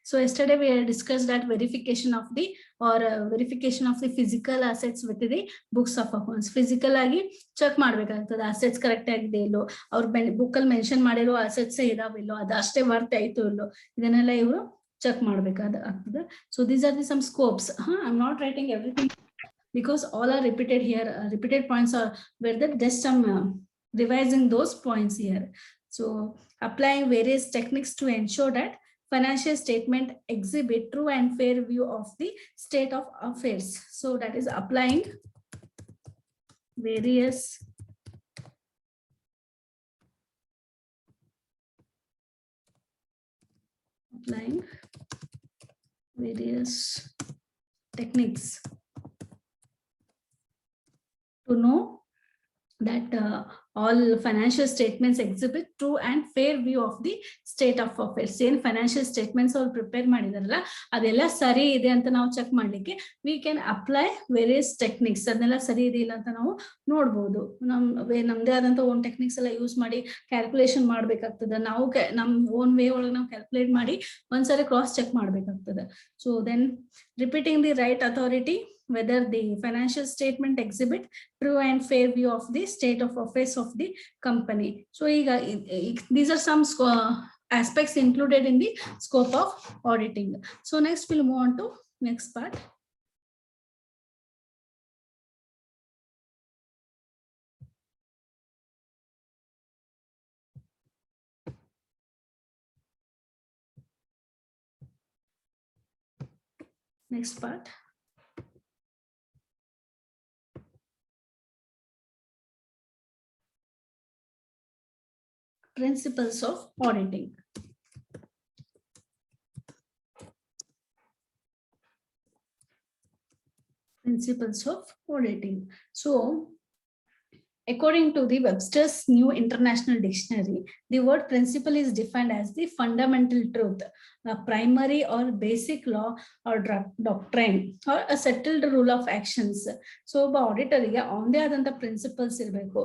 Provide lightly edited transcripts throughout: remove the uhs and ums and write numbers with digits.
So yesterday we discussed that verification of the verification of the physical assets with the books of accounts. Physical agi check ಮಾಡಬೇಕಾಗ್ತದೆ assets correct ಆಗಿದೆ ಇಲ್ಲೋ, ಅವ್ರ book ಅಲ್ಲಿ mention ಮಾಡಿರೋ assets ಇದಾವಿಲ್ಲೋ, ಅದು ಅಷ್ಟೇ worth ಆಯ್ತು ಇಲ್ಲೋ, ಇದನ್ನೆಲ್ಲ ಇವರು ಚೆಕ್ ಮಾಡಬೇಕಾಗ್ತದೆ. So these are the some scopes. I'm not writing everything because all are repeated here. Repeated points are where the just some revising those points here. So applying various techniques to ensure that financial statement exhibit true and fair view of the state of affairs. So that is applying various techniques to know that all financial statements exhibit true and fair view of the state of affairs. Same financial statements all prepare ಮಾಡಿದಾರಲ್ಲ ಅದೆಲ್ಲ ಸರಿ ಇದೆ ಅಂತ ನಾವು check ಮಾಡ್ಲಿಕ್ಕೆ we can apply various techniques. ಅದೆಲ್ಲ ಸರಿ ಇದೆ ಇಲ್ಲ ಅಂತ ನಾವು ನೋಡಬಹುದು. ನಮ್ದೇ ಆದಂತ ಓನ್ ಟೆಕ್ನಿಕ್ಸ್ ಎಲ್ಲ ಯೂಸ್ ಮಾಡಿ ಕ್ಯಾಲ್ಕುಲೇಷನ್ ಮಾಡ್ಬೇಕಾಗ್ತದೆ. ನಾವು ನಮ್ ಓನ್ ವೇ ಒಳಗೆ ನಾವು ಕ್ಯಾಲ್ಕುಲೇಟ್ ಮಾಡಿ ಒಂದ್ಸರಿ ಕ್ರಾಸ್ ಚೆಕ್ ಮಾಡ್ಬೇಕಾಗ್ತದೆ. So then repeating the right authority whether the financial statement exhibit true and fair view of the state of affairs of the company. So these are some aspects included in the scope of auditing. So next we'll move on to next part. Next part. Principles of auditing. Principles of auditing. So according to the Webster's New International Dictionary, the word principle is defined as the fundamental truth, a primary or basic law or doctrine, or a settled rule of actions. So auditor ಗೆ ಅವನದೇ ಆದಂತ principles ಇರಬೇಕು.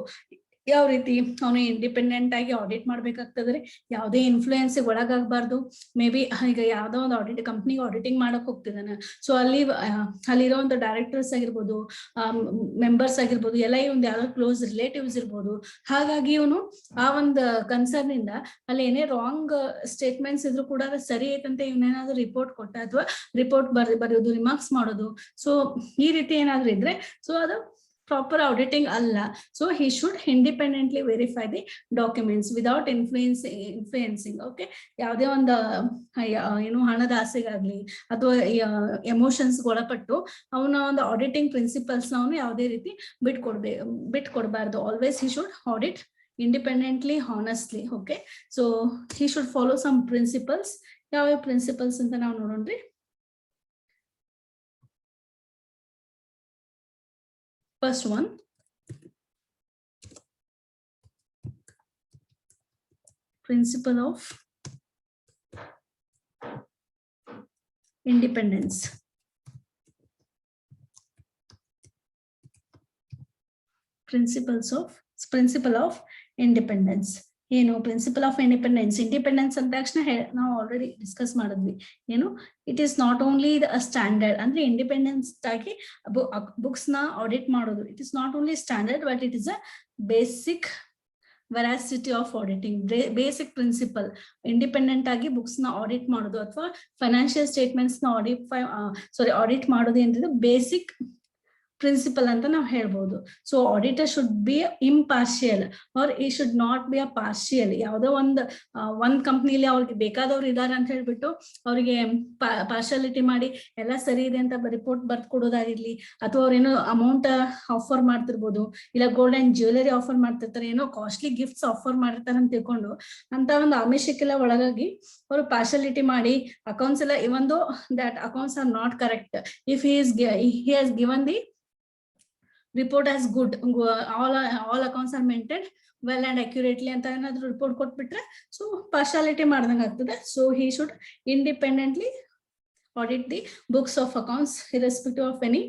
ಯಾವ ರೀತಿ ಅವನು independent ಆಗಿ audit ಮಾಡ್ಬೇಕಾಗ್ತದ್ರಿ, ಯಾವುದೇ influence ಒಳಗಾಗಬಾರ್ದು. May be ಈಗ ಯಾವ್ದೋ ಒಂದು ಆಡಿಟ್ ಕಂಪ್ನಿಗೆ ಆಡಿಟಿಂಗ್ ಮಾಡಕ್ ಹೋಗ್ತಿದ್ದಾನೆ, ಸೊ ಅಲ್ಲಿರೋಂಥ ಡೈರೆಕ್ಟರ್ಸ್ ಆಗಿರ್ಬೋದು, ಮೆಂಬರ್ಸ್ ಆಗಿರ್ಬೋದು, ಎಲ್ಲ ಒಂದು ಯಾವ್ದೋ ಕ್ಲೋಸ್ ರಿಲೇಟಿವ್ಸ್ ಇರ್ಬೋದು. ಹಾಗಾಗಿ ಇವನು ಆ ಒಂದು ಕನ್ಸರ್ನ್ ಇಂದ ಅಲ್ಲಿ ಏನೇ ರಾಂಗ್ ಸ್ಟೇಟ್ಮೆಂಟ್ಸ್ ಇದ್ರು ಕೂಡ ಅದು ಸರಿ ಐತಂತ ಇವನೇನಾದ್ರು ರಿಪೋರ್ಟ್ ಕೊಟ್ಟ ಅಥವಾ ರಿಪೋರ್ಟ್ ಬರೆಯೋದು, ರಿಮಾರ್ಕ್ಸ್ ಮಾಡೋದು, ಸೊ ಈ ರೀತಿ ಏನಾದ್ರು ಇದ್ರೆ ಸೊ ಅದು proper auditing alla. So he should independently verify the documents without influencing. Okay, ಯಾವ್ದೇ ಒಂದು ಏನು ಹಣದ ಆಸೆಗಾಗ್ಲಿ ಅಥವಾ ಎಮೋಷನ್ಸ್ ಒಳಪಟ್ಟು ಅವನ ಒಂದು ಆಡಿಟಿಂಗ್ ಪ್ರಿನ್ಸಿಪಲ್ಸ್ ಅವನು ಯಾವುದೇ ರೀತಿ ಬಿಟ್ಕೊಡ್ಬಾರ್ದು. Always he should audit independently, honestly. Okay, so he should follow some principles. ಯಾವ ಪ್ರಿನ್ಸಿಪಲ್ಸ್ ಅಂತ ನಾವು ನೋಡೋಣ್ರಿ. First one, principle of independence. Principle of independence. ಏನು ಪ್ರಿನ್ಸಿಪಲ್ ಆಫ್ ಇಂಡಿಪೆಂಡೆನ್ಸ್ ಅಂದ ತಕ್ಷಣ ನಾವು ಆಲ್ರೆಡಿ ಡಿಸ್ಕಸ್ ಮಾಡಿದ್ವಿ. ಏನು it is not only standard ಅಂದ್ರೆ ಇಂಡಿಪೆಂಡೆನ್ಸ್ ಆಗಿ ಬುಕ್ಸ್ ನ ಆಡಿಟ್ ಮಾಡೋದು. It is not only standard but it is a basic veracity of auditing. Basic principal independent ಆಗಿ ಬುಕ್ಸ್ ನ ಆಡಿಟ್ ಮಾಡೋದು ಅಥವಾ ಫೈನಾನ್ಷಿಯಲ್ ಸ್ಟೇಟ್ಮೆಂಟ್ಸ್ ನ ಆಡಿಟ್ ಮಾಡೋದು ಏನಿದೆ ಬೇಸಿಕ್ ಪ್ರಿನ್ಸಿಪಲ್ ಅಂತ ನಾವು ಹೇಳ್ಬೋದು. So auditor should be impartial or he should not be a partial. ಯಾವುದೋ ಒಂದ್ ಕಂಪ್ನಿಲಿ ಅವ್ರಿಗೆ ಬೇಕಾದವ್ರು ಇದಾರೆ ಅಂತ ಹೇಳ್ಬಿಟ್ಟು ಅವ್ರಿಗೆ ಪಾರ್ಶಾಲಿಟಿ ಮಾಡಿ ಎಲ್ಲ ಸರಿ ಇದೆ ಅಂತ ರಿಪೋರ್ಟ್ ಬರ್ದ್ ಕೊಡೋದಾಗಿರ್ಲಿ, ಅಥವಾ ಅವ್ರೇನೋ ಅಮೌಂಟ್ ಆಫರ್ ಮಾಡ್ತಿರ್ಬೋದು, ಇಲ್ಲ ಗೋಲ್ಡ್ ಅಂಡ್ ಜ್ಯುವೆಲರಿ ಆಫರ್ ಮಾಡ್ತಿರ್ತಾರೆ, ಏನೋ ಕಾಸ್ಟ್ಲಿ ಗಿಫ್ಟ್ಸ್ ಆಫರ್ ಮಾಡಿರ್ತಾರೆ ಅಂತ ತಿಳ್ಕೊಂಡು ಅಂತ ಒಂದು ಆಮಿಷಕ್ಕೆಲ್ಲ ಒಳಗಾಗಿ ಅವರು ಪಾರ್ಶಾಲಿಟಿ ಮಾಡಿ ಅಕೌಂಟ್ಸ್ ಎಲ್ಲ even though that accounts are not correct, if he has given the report as good, all accounts are maintained well and accurately ಅಂತ ಏನಾದ್ರು ರಿಪೋರ್ಟ್ ಕೊಟ್ಬಿಟ್ರೆ ಸೊ ಪಾರ್ಶಾಲಿಟಿ ಮಾಡ್ದಂಗೆ ಆಗ್ತದೆ. So he should independently audit the books of accounts irrespective of any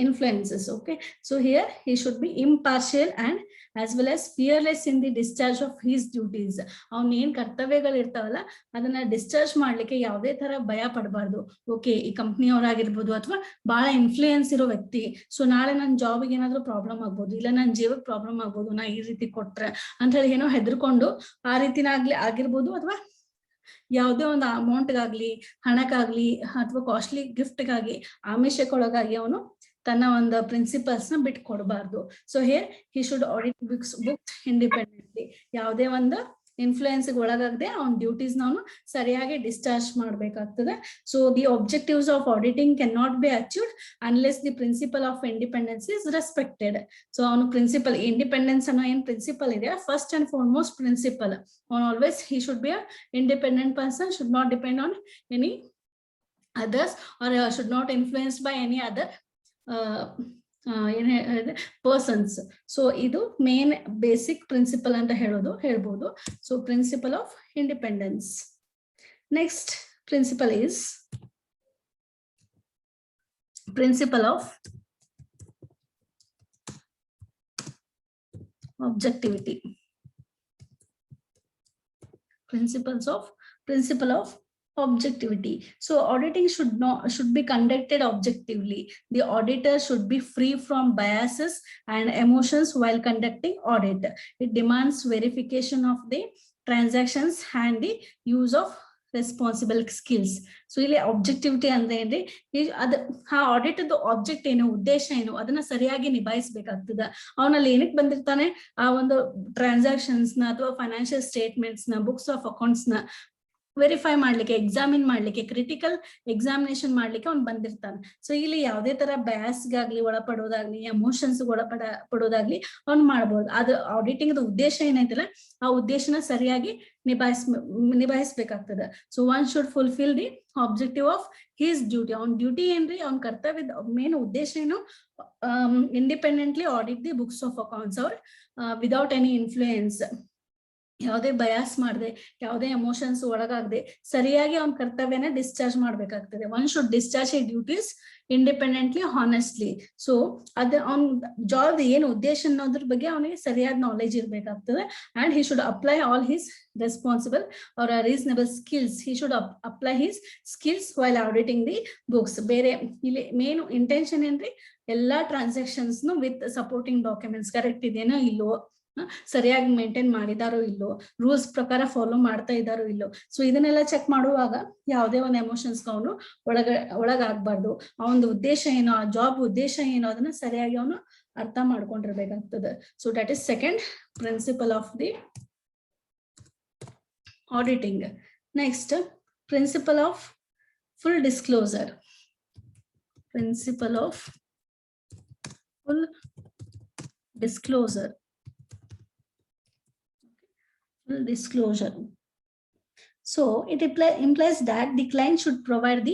influences. Okay, so here he should be impartial and as well as fearless in the discharge of his duties. ಅವ್ನ ಏನ್ ಕರ್ತವ್ಯಗಳು ಇರ್ತಾವಲ್ಲ ಅದನ್ನ discharge ಮಾಡ್ಲಿಕ್ಕೆ ಯಾವುದೇ ತರ ಭಯ ಪಡಬಾರ್ದು. Okay, ಈ ಕಂಪ್ನಿಯವರಾಗಿರ್ಬೋದು ಅಥವಾ ಬಹಳ ಇನ್ಫ್ಲೂಯೆನ್ಸ್ ಇರೋ ವ್ಯಕ್ತಿ, ಸೊ ನಾಳೆ ನನ್ನ ಜಾಬ್ಗೆ ಏನಾದ್ರು ಪ್ರಾಬ್ಲಮ್ ಆಗ್ಬೋದು, ಇಲ್ಲ ನನ್ನ ಜೀವಕ್ಕೆ ಪ್ರಾಬ್ಲಮ್ ಆಗ್ಬೋದು, ನಾ ಈ ರೀತಿ ಕೊಟ್ರೆ ಅಂತ ಹೇಳಿ ಏನೋ ಹೆದರ್ಕೊಂಡು ಆ ರೀತಿನಾಗ್ಲಿ ಆಗಿರ್ಬೋದು, ಅಥವಾ ಯಾವುದೇ ಒಂದು ಅಮೌಂಟ್ಗಾಗ್ಲಿ, ಹಣಕ್ಕಾಗ್ಲಿ, ಅಥವಾ ಕಾಸ್ಟ್ಲಿ ಗಿಫ್ಟ್ಗಾಗಿ ಆಮಿಷಕ್ಕೊಳಗಾಗಿ ಅವನು ತನ್ನ ಒಂದು ಪ್ರಿನ್ಸಿಪಲ್ಸ್ ನ ಬಿಟ್ಟು ಕೊಡಬಾರ್ದು. So here he should audit books independently. ಯಾವುದೇ ಒಂದು ಇನ್ಫ್ಲೂಯೆನ್ಸ್ ಒಳಗಾಗದೆ ಅವ್ನ ಡ್ಯೂಟೀಸ್ ನಾವು ಸರಿಯಾಗಿ ಡಿಸ್ಚಾರ್ಜ್ ಮಾಡಬೇಕಾಗ್ತದೆ. So the objectives of auditing can not be achieved unless the principle of independence is respected. So ಅವನು ಪ್ರಿನ್ಸಿಪಲ್ ಇಂಡಿಪೆಂಡೆನ್ಸ್ ಅನ್ನೋ ಏನ್ ಪ್ರಿನ್ಸಿಪಲ್ ಇದೆ, first and foremost principle. Always he should be an independent person, should not depend on any others, or should not influenced by any other persons. So idu main basic principle anta helbodu. So principle of independence. Next principle is principle of objectivity. Principle of objectivity. So auditing should be conducted objectively. The auditor should be free from biases and emotions while conducting audit. It demands verification of the transactions and the use of responsible skills. So ಇಲ್ಲಿ objectivity ಅಂದ್ರೆ ಏನ್ರಿ, ಆ audit object ಏನು, ಉದ್ದೇಶ ಏನು, ಅದನ್ನ ಸರಿಯಾಗಿ ನಿಭಾಯಿಸಬೇಕಾಗ್ತದ. ಅವನಲ್ಲಿ ಏನಕ್ಕೆ ಬಂದಿರ್ತಾನೆ, ಆ ಒಂದು ಟ್ರಾನ್ಸಾಕ್ಷನ್ಸ್ ನ ಅಥವಾ ಫೈನಾನ್ಷಿಯಲ್ ಸ್ಟೇಟ್ಮೆಂಟ್ಸ್ ನ, ಬುಕ್ಸ್ ಆಫ್ ಅಕೌಂಟ್ಸ್ ನ ವೆರಿಫೈ ಮಾಡ್ಲಿಕ್ಕೆ, ಎಕ್ಸಾಮಿನ್ ಮಾಡ್ಲಿಕ್ಕೆ, ಕ್ರಿಟಿಕಲ್ ಎಕ್ಸಾಮಿನೇಷನ್ ಮಾಡ್ಲಿಕ್ಕೆ ಅವ್ನು ಬಂದಿರ್ತಾನೆ. ಸೊ ಇಲ್ಲಿ ಯಾವುದೇ ತರ ಬ್ಯಾಸ್ಗಾಗ್ಲಿ ಒಳಪಡೋದಾಗ್ಲಿ, ಎಮೋಷನ್ಸ್ ಪಡೋದಾಗ್ಲಿ ಅವ್ನು ಮಾಡ್ಬೋದು. ಅದು ಆಡಿಟಿಂಗ್ ಉದ್ದೇಶ ಏನೈತಲ್ಲ ಆ ಉದ್ದೇಶನ ಸರಿಯಾಗಿ ನಿಭಾಯಿಸ್ಬೇಕಾಗ್ತದೆ. So one should fulfil the objective of his duty. ಅವ್ನ ಡ್ಯೂಟಿ ಏನ್ರಿ, ಅವ್ನ ಕರ್ತವ್ಯದ ಮೇನ್ ಉದ್ದೇಶ ಏನು, independently audit the books of accounts ಅವ್ರ ವಿದೌಟ್ ಎನಿ ಇನ್ಫ್ಲೂಯೆನ್ಸ್, ಯಾವುದೇ ಬಯಾಸ್ ಮಾಡದೆ, ಯಾವುದೇ ಎಮೋಷನ್ಸ್ ಒಳಗಾಗದೆ ಸರಿಯಾಗಿ ಅವ್ನ ಕರ್ತವ್ಯನ ಡಿಸ್ಚಾರ್ಜ್ ಮಾಡ್ಬೇಕಾಗ್ತದೆ. One should discharge his duties independently, honestly. So ಅದ ಅವ್ನ ಜಾಬ್ ಏನು ಉದ್ದೇಶ ಅನ್ನೋದ್ರ ಬಗ್ಗೆ ಅವನಿಗೆ ಸರಿಯಾದ ನಾಲೆಜ್ ಇರ್ಬೇಕಾಗ್ತದೆ. And he should apply all his responsible or reasonable skills. He should apply his skills while auditing the books. ಬೇರೆ ಇಲ್ಲಿ ಮೇನ್ ಇಂಟೆನ್ಷನ್ ಏನ್ರಿ, ಎಲ್ಲಾ transactions with supporting documents correct ಇದೆಯೋ ಇಲ್ಲೋ, ಸರಿಯಾಗಿ ಮೇಂಟೈನ್ ಮಾಡಿದಾರೋ ಇಲ್ಲೋ, ರೂಲ್ಸ್ ಪ್ರಕಾರ ಫಾಲೋ ಮಾಡ್ತಾ ಇದ್ದಾರೋ ಇಲ್ಲೋ. ಸೊ ಇದನ್ನೆಲ್ಲ ಚೆಕ್ ಮಾಡುವಾಗ ಯಾವುದೇ ಒಂದು ಎಮೋಷನ್ಸ್ ಅವನು ಒಳಗಾಗಬಾರ್ದು. ಅವನ ಉದ್ದೇಶ ಏನೋ, ಆ ಜಾಬ್ ಉದ್ದೇಶ ಏನೋ ಅದನ್ನ ಸರಿಯಾಗಿ ಅವನು ಅರ್ಥ ಮಾಡ್ಕೊಂಡಿರ್ಬೇಕಾಗ್ತದೆ. So that is second principle of the auditing. Next principle of full disclosure. Principle of full disclosure. Full disclosure. So it implies that the client should provide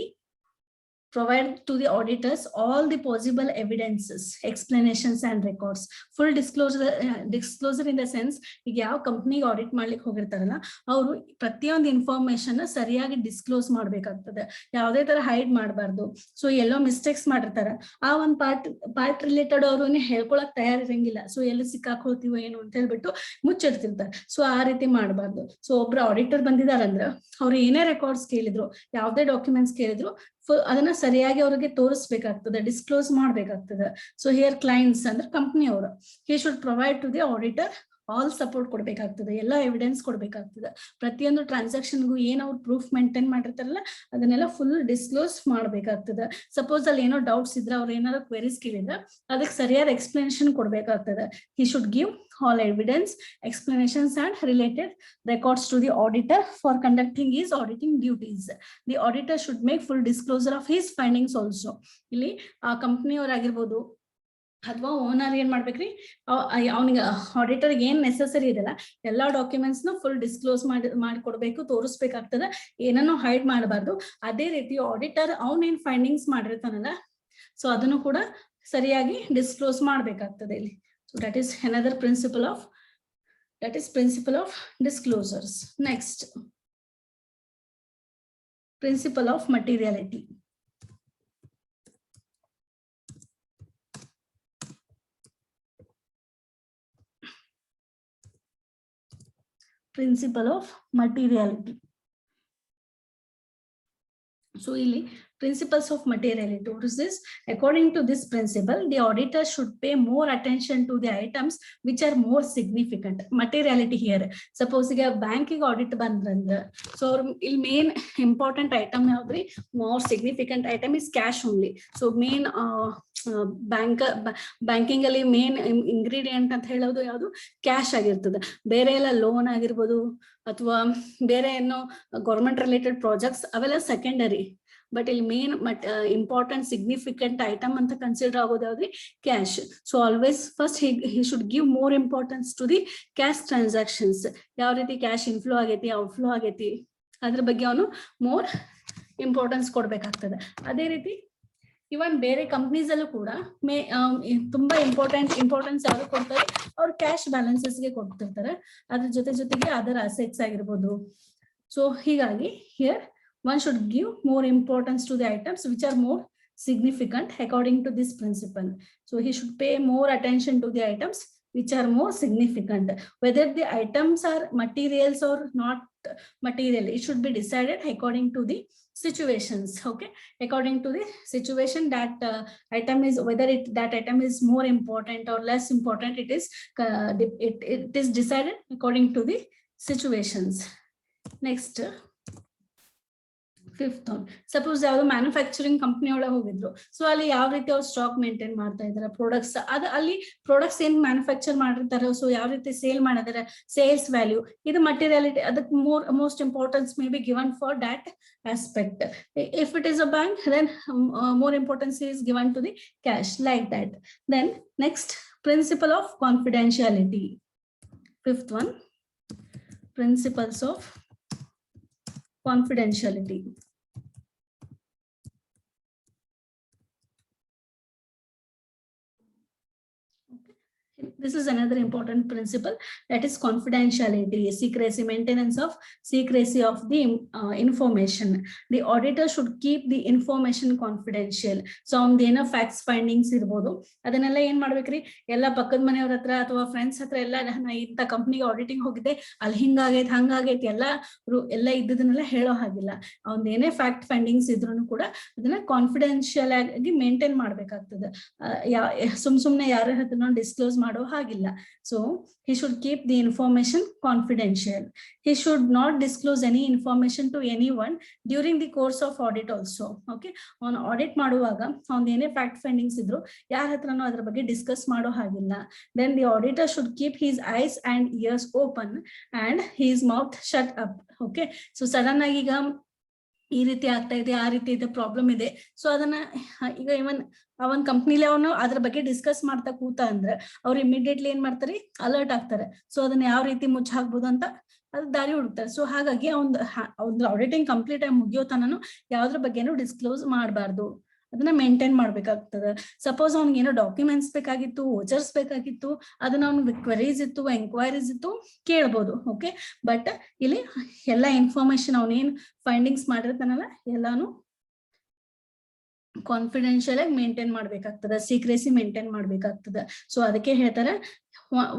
to the auditors all the possible evidences, explanations and records. Full disclosure in the sense, ಈಗ ಯಾವ ಕಂಪ್ನಿಗೆ audit ಮಾಡ್ಲಿಕ್ಕೆ ಹೋಗಿರ್ತಾರಲ್ಲ ಅವರು ಪ್ರತಿಯೊಂದು information ಸರಿಯಾಗಿ disclose ಮಾಡ್ಬೇಕಾಗ್ತದೆ. ಯಾವುದೇ ತರ ಹೈಡ್ ಮಾಡಬಾರ್ದು. ಸೊ ಎಲ್ಲೋ ಮಿಸ್ಟೇಕ್ಸ್ ಮಾಡಿರ್ತಾರ, ಆ ಒಂದು ಪಾರ್ಟ್ ರಿಲೇಟೆಡ್ ಅವರು ಹೇಳ್ಕೊಳಕ್ ತಯಾರಿರಂಗಿಲ್ಲ. ಸೊ ಎಲ್ಲಿ ಸಿಕ್ಕಾಕೊಳ್ತೀವೋ ಏನು ಅಂತ ಹೇಳ್ಬಿಟ್ಟು ಮುಚ್ಚಿಡ್ತಿರ್ತಾರೆ. ಸೊ ಆ ರೀತಿ ಮಾಡಬಾರ್ದು. ಸೊ ಒಬ್ರು ಆಡಿಟರ್ ಬಂದಿದಾರಂದ್ರ ಅವ್ರು ಏನೇ ರೆಕಾರ್ಡ್ಸ್ ಕೇಳಿದ್ರು, ಯಾವುದೇ ಡಾಕ್ಯುಮೆಂಟ್ಸ್ ಕೇಳಿದ್ರು, ಅದನ್ನ ಸರಿಯಾಗಿ ಅವ್ರಿಗೆ ತೋರಿಸ್ಬೇಕಾಗ್ತದೆ, ಡಿಸ್ಕ್ಲೋಸ್ ಮಾಡ್ಬೇಕಾಗ್ತದೆ. ಸೊ ಹಿಯರ್ ಕ್ಲೈಂಟ್ಸ್ ಅಂದ್ರೆ ಕಂಪ್ನಿ ಅವರು, he should provide to the auditor all support ಕೊಡ್ಬೇಕಾಗ್ತದೆ, ಎಲ್ಲ ಎವಿಡೆನ್ಸ್ ಕೊಡ್ಬೇಕಾಗ್ತದೆ. ಪ್ರತಿಯೊಂದು ಟ್ರಾನ್ಸಾಕ್ಷನ್ಗೂ ಏನ್ ಅವ್ರು ಪ್ರೂಫ್ ಮೇಂಟೈನ್ ಮಾಡಿರ್ತಾರಲ್ಲ ಅದನ್ನೆಲ್ಲ ಫುಲ್ ಡಿಸ್ಕ್ಲೋಸ್ ಮಾಡ್ಬೇಕಾಗ್ತದೆ. ಸಪೋಸ್ ಅಲ್ಲಿ ಏನೋ ಡೌಟ್ಸ್ ಇದ್ರೆ, ಅವ್ರು ಏನಾದ್ರು ಕ್ವೆರೀಸ್ ಕೇಳಿದ್ರೆ ಅದಕ್ಕೆ ಸರಿಯಾದ ಎಕ್ಸ್ಪ್ಲನೇಷನ್ ಕೊಡ್ಬೇಕಾಗ್ತದೆ. ಹಿ should give all evidence, explanations and related records to the auditor for conducting his auditing duties. The auditor should make full disclosure of his findings also. ಇಲ್ಲಿ ಆ ಕಂಪ್ನಿ ಅವರಾಗಿರ್ಬೋದು ಅಥವಾ ಓನರ್ ಏನ್ ಮಾಡ್ಬೇಕ್ರಿ, ಅವನಿಗೆ ಆಡಿಟರ್ಗೆ ಏನ್ ನೆಸೆಸರಿ ಇದೆಲ್ಲ ಎಲ್ಲಾ ಡಾಕ್ಯುಮೆಂಟ್ಸ್ ನ ಫುಲ್ ಡಿಸ್ಕ್ಲೋಸ್ ಮಾಡಿಕೊಡ್ಬೇಕು, ತೋರಿಸ್ಬೇಕಾಗ್ತದೆ, ಏನನ್ನೂ ಹೈಡ್ ಮಾಡಬಾರ್ದು. ಅದೇ ರೀತಿ ಆಡಿಟರ್ ಅವನೇನ್ ಫೈಂಡಿಂಗ್ಸ್ ಮಾಡಿರ್ತಾನಲ್ಲ ಸೊ ಅದನ್ನು ಕೂಡ ಸರಿಯಾಗಿ ಡಿಸ್ಕ್ಲೋಸ್ ಮಾಡ್ಬೇಕಾಗ್ತದೆ ಇಲ್ಲಿ. So that is another principle of disclosures. Next, principle of materiality. Principle of materiality. So, principles of materiality. What is this? According to this principle, the auditor should pay more attention to the items which are more significant. Materiality here. Suppose ಈಗ ಬ್ಯಾಂಕಿಗೆ audit ಬಂದ್ರಂದ್ರೆ, so ಇಲ್ಲಿ main important item ಯಾವ್ದ್ರಿ? More significant item is cash only. So main banking ಅಲ್ಲಿ main ingredient ಅಂತ ಹೇಳೋದು ಯಾವುದು? Cash ಆಗಿರ್ತದೆ. ಬೇರೆ ಎಲ್ಲ ಲೋನ್ ಆಗಿರ್ಬೋದು ಅಥವಾ ಬೇರೆ ಏನೋ ಗೌರ್ಮೆಂಟ್ ರಿಲೇಟೆಡ್ ಪ್ರಾಜೆಕ್ಟ್ಸ್ ಅವೆಲ್ಲ ಸೆಕೆಂಡರಿ. ಬಟ್ ಇಲ್ಲಿ ಮೇನ್ ಇಂಪಾರ್ಟೆಂಟ್ ಸಿಗ್ನಿಫಿಕೆಂಟ್ ಐಟಮ್ ಅಂತ ಕನ್ಸಿಡರ್ ಆಗೋದು ಯಾವ್ದ್ರಿ? Cash. So always first he should give more importance to the cash transactions. ಯಾವ ರೀತಿ ಕ್ಯಾಶ್ ಇನ್ಫ್ಲೋ ಆಗೈತಿ, ಔಟ್ಫ್ಲೋ ಆಗೈತಿ, ಅದ್ರ ಬಗ್ಗೆ ಅವನು ಮೋರ್ ಇಂಪಾರ್ಟೆನ್ಸ್ ಕೊಡ್ಬೇಕಾಗ್ತದೆ. ಅದೇ ರೀತಿ ಇವನ್ ಬೇರೆ ಕಂಪ್ನೀಸ್ ಅಲ್ಲೂ ಕೂಡ ತುಂಬಾ ಇಂಪಾರ್ಟೆನ್ಸ್ ಯಾವ್ದು ಕೊಡ್ತಾರೆ? ಅವ್ರು ಕ್ಯಾಶ್ ಬ್ಯಾಲೆನ್ಸಸ್ಗೆ ಕೊಡ್ತಿರ್ತಾರೆ. ಅದ್ರ ಜೊತೆಗೆ ಅದರ್ ಅಸೆಟ್ಸ್ ಆಗಿರ್ಬೋದು. ಸೊ ಹೀಗಾಗಿ here one should give more importance to the items which are more significant according to this principle. So he should pay more attention to the items which are more significant. Whether the items are materials or not material, it should be decided according to the situations. Okay, according to the situation that item is, whether that item is more important or less important, it is decided according to the situations. Next, fifth one, suppose ಯಾವ್ದೋ manufacturing company ಒಳಗೆ ಹೋಗಿದ್ರು. So ಅಲ್ಲಿ ಯಾವ ರೀತಿ ಅವ್ರು stock maintain ಮಾಡ್ತಾ ಇದಾರೆ, products ಅದು ಅಲ್ಲಿ ಪ್ರಾಡಕ್ಟ್ಸ್ ಏನ್ ಮ್ಯಾನುಫ್ಯಾಕ್ಚರ್ ಮಾಡಿರ್ತಾರೆ, ಸೊ ಯಾವ ರೀತಿ ಸೇಲ್ ಮಾಡಿದಾರೆ, ಸೇಲ್ಸ್ ವ್ಯಾಲ್ಯೂ, ಇದು ಮಟೀರಿಯಾಲಿಟಿ. ಅದಕ್ಕೆ most importance may be given for that aspect. If it is a bank, then more importance is given to the cash, like that. Then next, principle of confidentiality. Fifth one, principles of confidentiality. This is another important principle, that is confidentiality, secrecy, maintenance of secrecy of the information. The auditor should keep the information confidential. So ಅವನದೇನೋ facts findings ಇರ್ಬೋದು, ಅದನ್ನೆಲ್ಲ ಏನ್ ಮಾಡ್ಬೇಕ್ರಿ? ಎಲ್ಲ ಪಕ್ಕದ ಮನೆಯವ್ರ ಹತ್ರ ಅಥವಾ ಫ್ರೆಂಡ್ಸ್ ಹತ್ರ ಎಲ್ಲ ನಾ ಇಂಥ ಕಂಪ್ನಿಗೆ ಆಡಿಟಿಂಗ್ ಹೋಗಿದ್ದೆ, ಅಲ್ಲಿ ಹಿಂಗಾಗೈತೆ ಹಂಗಾಗೈತಿ ಎಲ್ಲ ಇದ್ದದನ್ನೆಲ್ಲ ಹೇಳೋ ಹಾಗಿಲ್ಲ. ಅವನದೇನೇ ಫ್ಯಾಕ್ಟ್ ಫೈಂಡಿಂಗ್ಸ್ ಇದ್ರು ಕೂಡ ಅದನ್ನ ಕಾನ್ಫಿಡೆನ್ಶಿಯಲ್ ಆಗಿ ಮೇಂಟೈನ್ ಮಾಡ್ಬೇಕಾಗ್ತದೆ. ಸುಮ್ನೆ ಯಾರ ಹತ್ರ ಡಿಸ್ಕ್ಲೋಸ್ ಮಾಡೋ ಹಾಗಿಲ್ಲ. So he should keep the information confidential. He should not disclose any information to anyone during the course of audit also. Okay, on audit ಮಾಡುವಾಗ ಅವನ ಏನೇ ಫ್ಯಾಕ್ಟ್ ಫೈಂಡಿಂಗ್ಸ್ ಇದ್ರು ಯಾರ ಹತ್ರನೂ ಅದ್ರ ಬಗ್ಗೆ ಡಿಸ್ಕಸ್ ಮಾಡೋ ಹಾಗಿಲ್ಲ. Then the auditor should keep his eyes and ears open and his mouth shut up. Okay, so sudden ಆಗಿ ಈಗ ಈ ರೀತಿ ಆಗ್ತಾ ಇದೆ, ಆ ರೀತಿ ಇದೆ, ಪ್ರಾಬ್ಲಮ್ ಇದೆ, ಸೊ ಅದನ್ನ ಈಗ ಇವನ್ ಅವನ್ ಕಂಪ್ನಿಲಿ ಅವನು ಅದ್ರ ಬಗ್ಗೆ ಡಿಸ್ಕಸ್ ಮಾಡ್ತಾ ಕೂತ ಅಂದ್ರೆ ಅವ್ರು ಇಮಿಡಿಯೇಟ್ಲಿ ಏನ್ ಮಾಡ್ತಾರೆ? ಅಲರ್ಟ್ ಆಗ್ತಾರೆ. ಸೊ ಅದನ್ನ ಯಾವ ರೀತಿ ಮುಚ್ಚ ಹಾಕ್ಬೋದು ಅಂತ ಅದು ದಾರಿ ಹುಡುಕ್ತಾರೆ. ಸೊ ಹಾಗಾಗಿ ಅವ್ನ ಆಡಿಟಿಂಗ್ ಕಂಪ್ಲೀಟ್ ಆಗಿ ಮುಗಿಯೋ ತನನು ಯಾವ್ದ್ರ ಬಗ್ಗೆನೂ ಡಿಸ್ಕ್ಲೋಸ್ ಮಾಡಬಾರ್ದು, ಅದನ್ನ ಮೇಂಟೈನ್ ಮಾಡ್ಬೇಕಾಗ್ತದೆ. ಸಪೋಸ್ ಅವ್ನಿಗೆ ಏನೋ ಡಾಕ್ಯುಮೆಂಟ್ಸ್ ಬೇಕಾಗಿತ್ತು, ವೋಚರ್ಸ್ ಬೇಕಾಗಿತ್ತು, ಅದನ್ನ ಅವ್ನಿಗೆ ಕ್ವೆರೀಸ್ ಇತ್ತು, ಎಂಕ್ವೈರೀಸ್ ಇತ್ತು, ಕೇಳ್ಬೋದು. ಓಕೆ, ಬಟ್ ಇಲ್ಲಿ ಎಲ್ಲಾ ಇನ್ಫಾರ್ಮೇಶನ್ ಅವನೇನ್ ಫೈಂಡಿಂಗ್ಸ್ ಮಾಡಿರ್ತಾನಲ್ಲ ಎಲ್ಲಾನು ಕಾನ್ಫಿಡೆನ್ಶಿಯಲ್ ಆಗಿ ಮೇಂಟೈನ್ ಮಾಡ್ಬೇಕಾಗ್ತದೆ, ಸೀಕ್ರೆಸಿ ಮೇಂಟೈನ್ ಮಾಡ್ಬೇಕಾಗ್ತದೆ. ಸೊ ಅದಕ್ಕೆ ಹೇಳ್ತಾರೆ,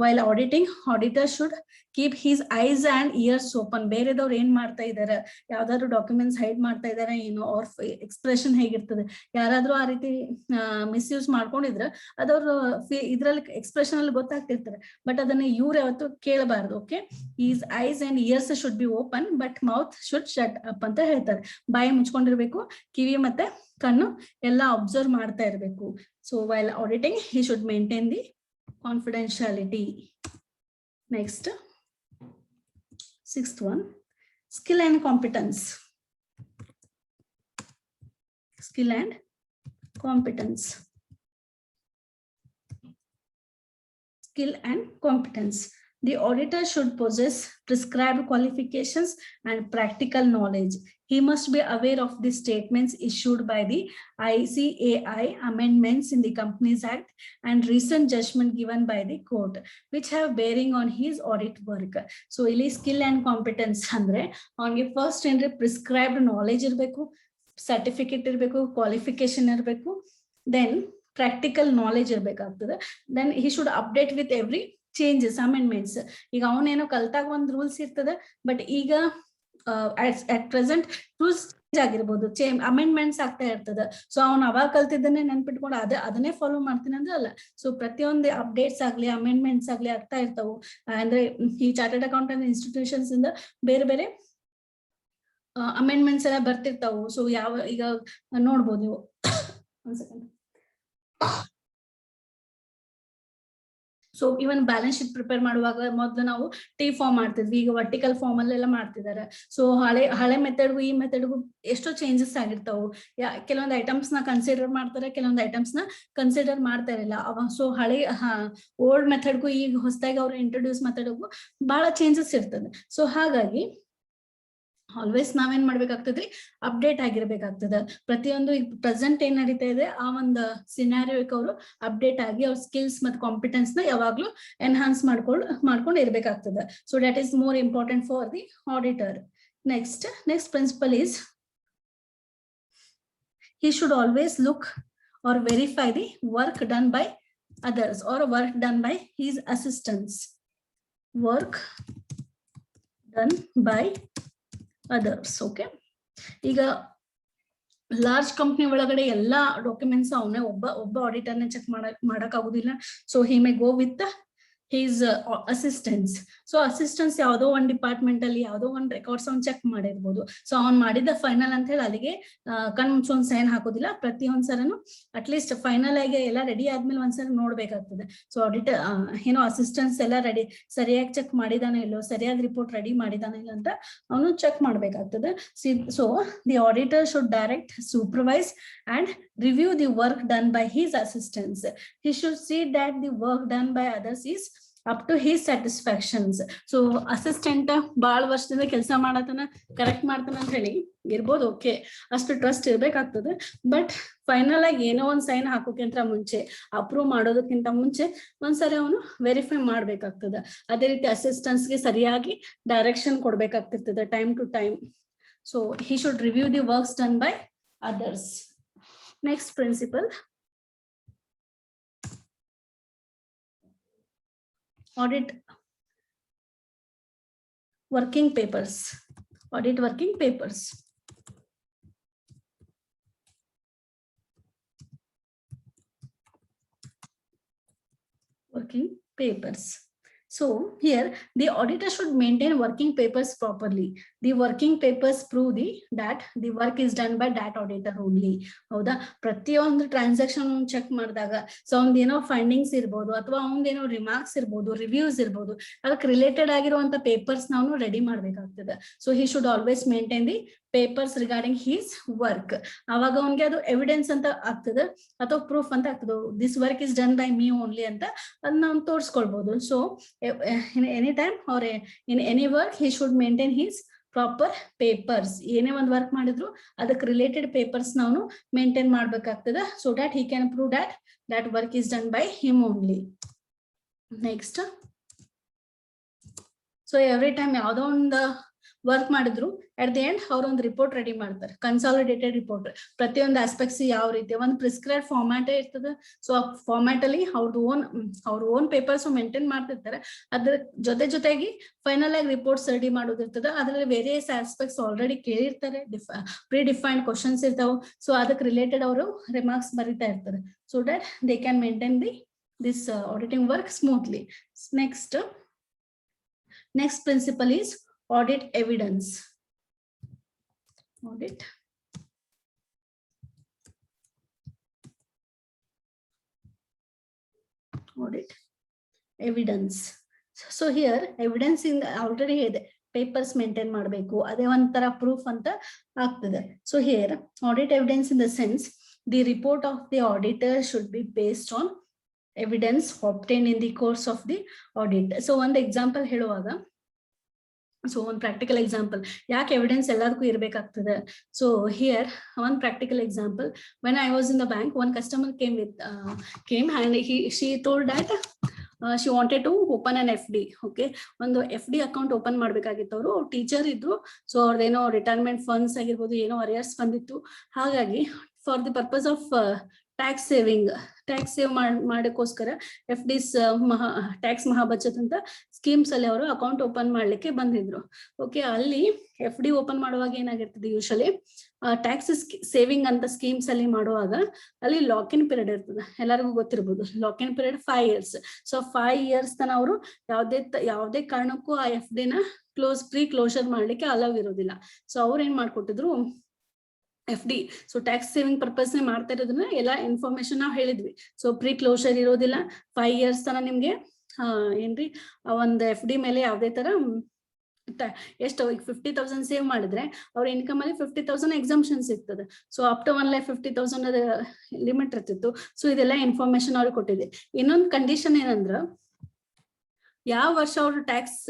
while auditing, auditor should keep his eyes and ears open. ಬೇರೆದವ್ರು ಏನ್ ಮಾಡ್ತಾ ಇದಾರೆ, ಯಾವ್ದಾದ್ರು ಡಾಕ್ಯುಮೆಂಟ್ಸ್ ಹೈಡ್ ಮಾಡ್ತಾ ಇದಾರೆ ಏನೋ, ಅವ್ರ ಎಕ್ಸ್ಪ್ರೆಷನ್ ಹೇಗಿರ್ತದೆ, ಯಾರಾದ್ರೂ ಆ ರೀತಿ ಮಿಸ್ಯೂಸ್ ಮಾಡ್ಕೊಂಡಿದ್ರೆ ಅದವ್ರ ಇದ್ರಲ್ಲಿ ಎಕ್ಸ್ಪ್ರೆಷನ್ ಅಲ್ಲಿ ಗೊತ್ತಾಗ್ತಿರ್ತಾರೆ. ಬಟ್ ಅದನ್ನ ಇವ್ರು ಯಾವತ್ತು ಕೇಳಬಾರ್ದು. Okay, his eyes and ears should be open but mouth should shut up ಅಂತ ಹೇಳ್ತಾರೆ. ಬಾಯಿ ಮುಚ್ಕೊಂಡಿರ್ಬೇಕು, ಕಿವಿ ಮತ್ತೆ ಕಣ್ಣು ಎಲ್ಲ ಅಬ್ಸರ್ವ್ ಮಾಡ್ತಾ ಇರ್ಬೇಕು. So while auditing, he should maintain the confidentiality. Next, sixth one, skill and competence. Skill and competence. Skill and competence. The auditor should possess prescribed qualifications and practical knowledge. He must be aware of the statements issued by the ICAI amendments in the Companies Act and recent judgment given by the court, which have bearing on his audit work. So, ಇಲ್ಲಿ skill and competence ಅಂದ್ರೆ ಅವನಿಗೆ first ಏನ್ರಿ prescribed knowledge ಇರಬೇಕು, certificate ಇರಬೇಕು, qualification ಇರಬೇಕು, then practical knowledge ಇರಬೇಕಾಗ್ತದೆ. Then he should update with every changes amendments. ಈಗ ಅವನೇನೋ ಕಲ್ತಾಗ ಒಂದ್ ರೂಲ್ಸ್ ಇರ್ತದೆ, ಬಟ್ ಈಗ ಅಟ್ ಪ್ರೆಸೆಂಟ್ ರೂಲ್ಸ್ ಚೇಂಜ್ ಆಗಿರ್ಬೋದು, ಅಮೆಂಡ್ಮೆಂಟ್ಸ್ ಆಗ್ತಾ ಇರ್ತದೆ. ಸೊ ಅವ್ನು ಅವಾಗ ಕಲ್ತಿದ್ದನ್ನೇ ನೆನ್ಪಿಟ್ಕೊಂಡು ಅದನ್ನೇ ಫಾಲೋ ಮಾಡ್ತೀನಿ ಅಂದ್ರೆ ಅಲ್ಲ. ಸೊ ಪ್ರತಿಯೊಂದು ಅಪ್ಡೇಟ್ಸ್ ಆಗ್ಲಿ ಅಮೆಂಡ್ಮೆಂಟ್ಸ್ ಆಗ್ಲಿ ಆಗ್ತಾ ಇರ್ತಾವು. ಅಂದ್ರೆ ಈ ಚಾರ್ಟರ್ಡ್ ಅಕೌಂಟೆಂಟ್ ಇನ್ಸ್ಟಿಟ್ಯೂಷನ್ಸ್ ಇಂದ ಬೇರೆ ಬೇರೆ ಅಮೆಂಡ್ಮೆಂಟ್ಸ್ ಎಲ್ಲ ಬರ್ತಿರ್ತಾವು. ಸೊ ಈಗ ನೋಡ್ಬೋದು ನೀವು. ಒಂದ್ ಸೆಕೆಂಡ್. ಸೊ ಇವನ್ ಬ್ಯಾಲೆನ್ಸ್ ಶೀಟ್ ಪ್ರಿಪೇರ್ ಮಾಡುವಾಗ ಮೊದಲು ನಾವು ಟಿ ಫಾರ್ಮ್ ಮಾಡ್ತಿದ್ವಿ, ಈಗ ವರ್ಟಿಕಲ್ ಫಾರ್ಮ್ ಅಲ್ಲೆಲ್ಲ ಮಾಡ್ತಿದ್ದಾರೆ. ಸೊ ಹಳೆ ಮೆಥಡ್ಗೂ ಈ ಮೆಥಡ್ಗೂ ಎಷ್ಟೋ ಚೇಂಜಸ್ ಆಗಿರ್ತಾವು. ಕೆಲವೊಂದು ಐಟಮ್ಸ್ ನ ಕನ್ಸಿಡರ್ ಮಾಡ್ತಾರೆ, ಕೆಲವೊಂದು ಐಟಮ್ಸ್ ನ ಕನ್ಸಿಡರ್ ಮಾಡ್ತಾ ಇರಲಿಲ್ಲ ಅವಾಗ. ಸೊ ಓಲ್ಡ್ ಮೆಥಡ್ಗೂ ಈಗ ಹೊಸದಾಗಿ ಅವ್ರು ಇಂಟ್ರೊಡ್ಯೂಸ್ ಮೆಥಡ್ಗೂ ಬಹಳ ಚೇಂಜಸ್ ಇರ್ತದೆ. ಸೊ ಹಾಗಾಗಿ ಆಲ್ವೇಸ್ ನಾವೇನ್ ಮಾಡ್ಬೇಕಾಗ್ತದ್ರಿ, ಅಪ್ಡೇಟ್ ಆಗಿರ್ಬೇಕಾಗ್ತದೆ. ಪ್ರತಿಯೊಂದು ಈಗ ಪ್ರೆಸೆಂಟ್ ಏನ್ ನಡೀತಾ ಇದೆ ಆ ಒಂದು ಸಿನಾರಿಯೋಕ್ಕೆ ಅವರು ಅಪ್ಡೇಟ್ ಆಗಿ ಅವ್ರ ಸ್ಕಿಲ್ಸ್ ಮತ್ತು ಕಾಂಪಿಟೆನ್ಸ್ ನ ಯಾವಾಗ್ಲೂ ಎನ್ಹಾನ್ಸ್ ಮಾಡ್ಕೊಂಡು ಇರ್ಬೇಕಾಗ್ತದೆ. So that is more important for the auditor. Next principle is he should always look or verify the work done by others or work done by his assistants. Work done by others. Okay, ಈಗ large company ಒಳಗಡೆ ಎಲ್ಲಾ documents ಅವನೇ ಒಬ್ಬ ಆಡಿಟರ್ನ check ಮಾಡಕ್ ಆಗುದಿಲ್ಲ. So he May go with his assistants. So assistants ಯಾವ್ದೋ ಒಂದ್ department ಅಲ್ಲಿ ಯಾವ್ದೋ ಒಂದ್ ರೆಕಾರ್ಡ್ಸ್ ಅವ್ನ್ ಚೆಕ್ ಮಾಡಿರ್ಬೋದು. ಸೊ ಅವ್ನ್ ಮಾಡಿದ ಫೈನಲ್ ಅಂತ ಹೇಳಿ ಅಲ್ಲಿಗೆ ಕಣ್ಮುಚ್ಚ ಒಂದ್ ಸೈನ್ ಹಾಕೋದಿಲ್ಲ. ಪ್ರತಿಯೊಂದ್ಸರನು ಅಟ್ಲೀಸ್ಟ್ ಫೈನಲ್ ಆಗಿ ಎಲ್ಲ ರೆಡಿ ಆದ್ಮೇಲೆ ಒಂದ್ಸರಿ ನೋಡ್ಬೇಕಾಗ್ತದೆ. ಸೊ ಆಡಿಟರ್ ಏನೋ ಅಸಿಸ್ಟೆಂಟ್ಸ್ ಎಲ್ಲ ರೆಡಿ ಸರಿಯಾಗಿ ಚೆಕ್ ಮಾಡಿದಾನೆ ಇಲ್ಲೋ, ಸರಿಯಾದ ರಿಪೋರ್ಟ್ ರೆಡಿ ಮಾಡಿದಾನೆ ಇಲ್ಲ ಅಂತ ಅವನು ಚೆಕ್ ಮಾಡ್ಬೇಕಾಗ್ತದೆ. So the auditor should direct, supervise and review the work done by his assistants. He should see that the work done by others is up to his satisfactions. So assistant ಬಾಳ ವರ್ಷದಿಂದ ಕೆಲಸ ಮಾಡತನ correct ಮಾಡ್ತಾನ ಅಂತ ಹೇಳಿ ಇರ್ಬೋದು, okay, ಅಷ್ಟು trust ಇರ್ಬೇಕಾಗ್ತದೆ. But final ಆಗಿ ಏನೋ ಒಂದ್ ಸೈನ್ ಹಾಕೋಕ್ಕಿಂತ ಮುಂಚೆ, ಅಪ್ರೂವ್ ಮಾಡೋದಕ್ಕಿಂತ ಮುಂಚೆ ಒಂದ್ಸರಿ ಅವನು ವೆರಿಫೈ ಮಾಡ್ಬೇಕಾಗ್ತದೆ. ಅದೇ ರೀತಿ ಅಸಿಸ್ಟೆಂಟ್ಸ್ಗೆ ಸರಿಯಾಗಿ ಡೈರೆಕ್ಷನ್ ಕೊಡ್ಬೇಕಾಗ್ತಿರ್ತದೆ time to time. So he should review the works done by others. Next principle, audit working papers. Audit working papers. Working papers. So here the auditor should maintain working papers properly. The working papers prove that the work is done by that auditor only. ಹೌದಾ, ಪ್ರತಿಯೊಂದು transaction check ಮಾಡಿದಾಗ so ಅವನದೇನೋ findings ಇರ್ಬೋದು, ಅಥವಾ ಅವನದೇನೋ remarks ಇರ್ಬೋದು, reviews ಇರ್ಬೋದು, ಅದಕ್ಕೆ related ಆಗಿರುವಂತ papers ನಾವು ರೆಡಿ ಮಾಡ್ಬೇಕಾಗ್ತದೆ. So he should always maintain the papers regarding his work. ಅವಾಗ ಅವನ್ಗೆ ಅದು ಎವಿಡೆನ್ಸ್ ಅಂತ ಆಗ್ತದೆ ಅಥವಾ ಪ್ರೂಫ್ ಅಂತ ಆಗ್ತದೆ. This work is done by me only ಅಂತ ಅದನ್ನ ನಾವು ತೋರಿಸ್ಕೊಳ್ಬಹುದು. So in any time or in any work he should maintain his proper papers. ಏನೇ ಒಂದು ವರ್ಕ್ ಮಾಡಿದ್ರು ಅದಕ್ಕೆ ರಿಲೇಟೆಡ್ ಪೇಪರ್ಸ್ ನಾವು ಮೇಂಟೈನ್ ಮಾಡ್ಬೇಕಾಗ್ತದೆ. So that he can prove that work is done by him only. Next, so every time ಯಾವ್ದೋ ಒಂದು work ಮಾಡಿದ್ರು at the end ಅವ್ರೊಂದು ರಿಪೋರ್ಟ್ ರೆಡಿ ಮಾಡ್ತಾರೆ, ಕನ್ಸಾಲಿಡೇಟೆಡ್ ರಿಪೋರ್ಟ್. ಪ್ರತಿಯೊಂದು ಆಸ್ಪೆಕ್ಟ್ಸ್ ಯಾವ ರೀತಿ ಒಂದು ಪ್ರಿಸ್ಕ್ರೈಬ್ ಫಾರ್ಮ್ಯಾಟೇ ಇರ್ತದೆ. ಸೊ ಆ ಫಾರ್ಮ್ಯಾಟ್ ಅಲ್ಲಿ ಅವ್ರ ಓನ್ ಪೇಪರ್ಸ್ ಮೇಂಟೈನ್ ಮಾಡ್ತಿರ್ತಾರೆ. ಅದ್ರ ಜೊತೆಗೆ ಫೈನಲ್ ಆಗಿ ರಿಪೋರ್ಟ್ಸ್ ರೆಡಿ ಮಾಡೋದಿರ್ತದೆ. ಅದರಲ್ಲಿ ವೇರಿಯಸ್ ಆಸ್ಪೆಕ್ಟ್ಸ್ ಆಲ್ರೆಡಿ ಕೇಳಿರ್ತಾರೆ, ಪ್ರೀ ಡಿಫೈನ್ಡ್ ಕ್ವಶನ್ಸ್ ಇರ್ತಾವೆ. ಸೊ ಅದಕ್ಕೆ ರಿಲೇಟೆಡ್ ಅವರು ರಿಮಾರ್ಕ್ಸ್ ಬರೀತಾ ಇರ್ತಾರೆ. So that they can maintain this auditing work smoothly. Next principle is audit evidence. Audit evidence. So here evidence in already ಇದೆ, papers maintain ಮಾಡಬೇಕು, ಅದೇ ಒಂಥರ proof ಅಂತ ಆಗ್ತದೆ. So here audit evidence in the sense the report of the auditor should be based on evidence obtained in the course of the audit. So ಒಂದು example ಹೇಳುವಾಗ, so ಒಂದು practical example, ಯಾಕೆ evidence ಎಲ್ಲದಕ್ಕೂ ಇರ್ಬೇಕಾಗ್ತದೆ. So here one practical example, when I was in the bank, one customer came and she told that she wanted to open an FD. Okay, ಒಂದು FD account open ಮಾಡ್ಬೇಕಾಗಿತ್ತು. ಅವರು teacher ಇದ್ರು. So ಅವ್ರದ್ದೇನೋ retirement funds ಆಗಿರ್ಬೋದು, ಏನೋ arrears ಬಂದಿತ್ತು. ಹಾಗಾಗಿ for the purpose of tax save ಮಾಡೋಕ್ಕೋಸ್ಕರ FDs tax Mahabachat ಅಂತ ಸ್ಕೀಮ್ಸ್ ಅಲ್ಲಿ ಅವರು ಅಕೌಂಟ್ ಓಪನ್ ಮಾಡ್ಲಿಕ್ಕೆ ಬಂದಿದ್ರು. ಓಕೆ, ಅಲ್ಲಿ FD ಓಪನ್ ಮಾಡುವಾಗ ಏನಾಗಿರ್ತದೆ, ಯೂಶಲಿ ಟ್ಯಾಕ್ಸ್ ಸೇವಿಂಗ್ ಅಂತ ಸ್ಕೀಮ್ಸ್ ಅಲ್ಲಿ ಮಾಡುವಾಗ ಅಲ್ಲಿ ಲಾಕ್ ಇನ್ ಪೀರಿಯಡ್ ಇರ್ತದೆ, ಎಲ್ಲರಿಗೂ ಗೊತ್ತಿರ್ಬೋದು. Lock in period 5 years. So 5 years ತನ ಅವರು ಯಾವುದೇ ಕಾರಣಕ್ಕೂ ಆ FD ನ ಪ್ರೀ ಕ್ಲೋಸರ್ ಮಾಡ್ಲಿಕ್ಕೆ ಅಲೌ ಇರೋದಿಲ್ಲ. ಸೊ ಅವ್ರು ಏನ್ ಮಾಡ್ಕೊಟ್ಟಿದ್ರು, FD so tax saving purpose ಮಾಡ್ತಾ ಇರೋದನ್ನ ಎಲ್ಲ ಇನ್ಫಾರ್ಮೇಶನ್ ನಾವು ಹೇಳಿದ್ವಿ. ಸೊ ಪ್ರೀ ಕ್ಲೋಸರ್ ಇರೋದಿಲ್ಲ, 5 years ತನ ನಿಮ್ಗೆ ಏನ್ರಿ ಒಂದು FD ಮೇಲೆ ಯಾವುದೇ ತರ ಎಷ್ಟು 50,000 ಸೇವ್ ಮಾಡಿದ್ರೆ ಅವ್ರ ಇನ್ಕಮ್ ಅಲ್ಲಿ 50,000 ಎಕ್ಸಾಮ್ಷನ್ ಸಿಗ್ತದೆ. ಸೊ ಅಪ್ ಟು 1,50,000 ಲಿಮಿಟ್ ಇರ್ತಿತ್ತು. ಸೊ ಇದೆಲ್ಲ ಇನ್ಫಾರ್ಮೇಶನ್ ಅವ್ರಿಗೆ ಕೊಟ್ಟಿದೆ. ಇನ್ನೊಂದು ಕಂಡೀಷನ್ ಏನಂದ್ರ, ಯಾವ ವರ್ಷ ಅವರು ಟ್ಯಾಕ್ಸ್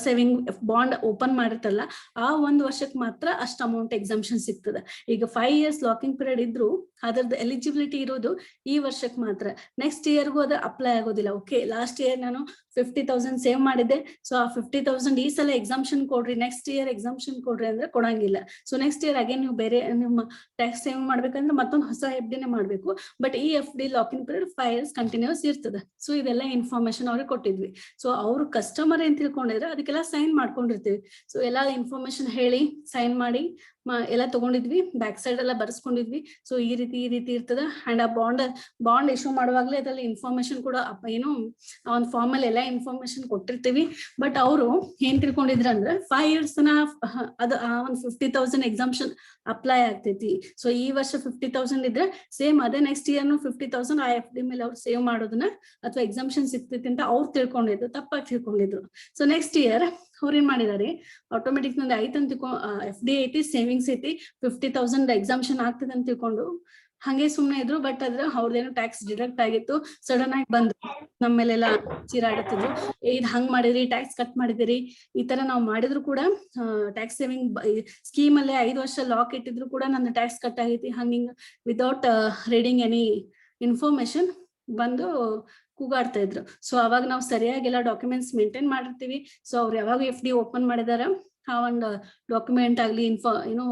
ಸೇವಿಂಗ್ ಬಾಂಡ್ ಓಪನ್ ಮಾಡಿರ್ತಾರಲ್ಲ ಆ 1 ವರ್ಷಕ್ಕೆ ಮಾತ್ರ ಅಷ್ಟು ಅಮೌಂಟ್ ಎಕ್ಸಾಮ್ಷನ್ ಸಿಗ್ತದೆ. ಈಗ 5 years ಲಾಕಿಂಗ್ ಪೀರಿಯಡ್ ಇದ್ರು ಅದರದ್ದು ಎಲಿಜಿಬಿಲಿಟಿ ಇರೋದು ಈ ವರ್ಷಕ್ಕೆ ಮಾತ್ರ. ನೆಕ್ಸ್ಟ್ ಇಯರ್ಗೂ ಅದು ಅಪ್ಲೈ ಆಗೋದಿಲ್ಲ. ಓಕೆ, ಲಾಸ್ಟ್ ಇಯರ್ ನಾನು 50,000 ಸೇವ್ ಮಾಡಿದ್ದೆ, ಸೊ ಆ 50,000 ಈ ಸಲ ಎಕ್ಸಾಮ್ಷನ್ ಕೊಡ್ರಿ, ನೆಕ್ಸ್ಟ್ ಇಯರ್ ಎಕ್ಸಾಮ್ಷನ್ ಕೊಡ್ರಿ ಅಂದ್ರೆ ಕೊಡಂಗಿಲ್ಲ. ಸೊ ನೆಕ್ಸ್ಟ್ ಇಯರ್ ಅಗೇನ್ ನೀವು ಬೇರೆ ನಿಮ್ಮ ಟ್ಯಾಕ್ಸ್ ಸೇವ್ ಮಾಡ್ಬೇಕಂದ್ರೆ ಮತ್ತೊಂದು ಹೊಸ FD ಮಾಡ್ಬೇಕು. ಬಟ್ ಈ FD locking period 5 years continues ಇರ್ತದೆ. ಸೊ ಇದೆಲ್ಲ ಇನ್ಫಾರ್ಮೇಶನ್ ಅವ್ರಿಗೆ ಕೊಟ್ಟಿದ್ವಿ. ಸೊ ಅವರು ಕಸ್ಟಮರ್ ಏನ್ ತಿಳ್ಕೊಂಡಿದ್ರೆ ಅದಕ್ಕೆಲ್ಲ ಸೈನ್ ಮಾಡ್ಕೊಂಡಿರ್ತೀವಿ. ಸೊ ಎಲ್ಲಾ ಇನ್ಫಾರ್ಮೇಶನ್ ಹೇಳಿ ಸೈನ್ ಮಾಡಿ ಎಲ್ಲ ತಗೊಂಡಿದ್ವಿ, ಬ್ಯಾಕ್ ಸೈಡ್ ಎಲ್ಲ ಬರ್ಸ್ಕೊಂಡಿದ್ವಿ. ಸೊ ಈ ರೀತಿ ಇರ್ತದ. ಅಂಡ್ ಆ ಬಾಂಡ್ ಇಶ್ಯೂ ಮಾಡುವಾಗ್ಲೇ ಅದ್ರಲ್ಲಿ ಇನ್ಫಾರ್ಮೇಶನ್ ಕೂಡ ಏನು ಒಂದು ಫಾರ್ಮ್ ಅಲ್ಲಿ ಎಲ್ಲ ಇನ್ಫಾರ್ಮೇಶನ್ ಕೊಟ್ಟಿರ್ತೀವಿ. ಬಟ್ ಅವರು ಏನ್ ತಿಳ್ಕೊಂಡಿದ್ರ ಅಂದ್ರೆ 5 years ತನ ಅದು ಒಂದು 50,000 ಎಕ್ಸಾಮ್ಷನ್ ಅಪ್ಲೈ ಆಗ್ತೈತಿ. ಸೊ ಈ ವರ್ಷ 50,000 ಇದ್ರೆ ಸೇಮ್ ಅದೇ ನೆಕ್ಸ್ಟ್ ಇಯರ್ನು 50,000 ಆ FD ಮೇಲೆ ಅವ್ರು ಸೇವ್ ಮಾಡೋದನ್ನ ಅಥವಾ ಎಕ್ಸಾಮ್ಷನ್ ಸಿಗ್ತೈತಿ ಅಂತ ಅವ್ರು ತಿಳ್ಕೊಂಡಿದ್ರು, ತಪ್ಪಾಗಿ ತಿಳ್ಕೊಂಡಿದ್ರು. ಸೊ ನೆಕ್ಸ್ಟ್ ಇಯರ್ ಅವ್ರು ಏನ್ ಮಾಡಿದಾರೆ, ಆಟೋಮೆಟಿಕ್ ನಂದು ಐತೆ ಅಂತ FD ಐತಿ, ಸೇವಿಂಗ್ಸ್ ಐತಿ, 50,000 ಎಕ್ಸಾಮ್ಷನ್ ಆಗ್ತದೆ ಅಂತ ತಿಳ್ಕೊಂಡು ಹಂಗೆ ಸುಮ್ನೆ ಇದ್ರು. ಬಟ್ ಅದ್ರ ಅವ್ರದ್ದೇನೋ ಟ್ಯಾಕ್ಸ್ ಡಿಡಕ್ಟ್ ಆಗಿತ್ತು. ಸಡನ್ ಆಗಿ ಬಂದು ನಮ್ಮ ಮೇಲೆಲ್ಲ ಚೀರಾಡುತ್ತಿದ್ರು, ಇದ್ ಹಂಗ್ ಮಾಡಿದ್ರಿ, ಟ್ಯಾಕ್ಸ್ ಕಟ್ ಮಾಡಿದಿರಿ, ಈ ತರ ನಾವು ಮಾಡಿದ್ರು ಕೂಡ ಟ್ಯಾಕ್ಸ್ ಸೇವಿಂಗ್ ಸ್ಕೀಮ್ ಅಲ್ಲೇ 5 ವರ್ಷ ಲಾಕ್ ಇಟ್ಟಿದ್ರು ಕೂಡ ನನ್ನ ಟ್ಯಾಕ್ಸ್ ಕಟ್ ಆಗೈತಿ, hanging without reading any information ಬಂದು ಕೂಗಾಡ್ತಾ ಇದ್ರು. ಸೊ ಅವಾಗ ನಾವು ಸರಿಯಾಗಿ ಎಲ್ಲ ಡಾಕ್ಯುಮೆಂಟ್ಸ್ ಮೇಂಟೈನ್ ಮಾಡಿರ್ತೀವಿ. ಸೊ ಅವ್ರು ಯಾವಾಗ FD ಓಪನ್ ಮಾಡಿದಾರ ಆ ಒಂದು ಡಾಕ್ಯುಮೆಂಟ್ ಆಗ್ಲಿ ಏನು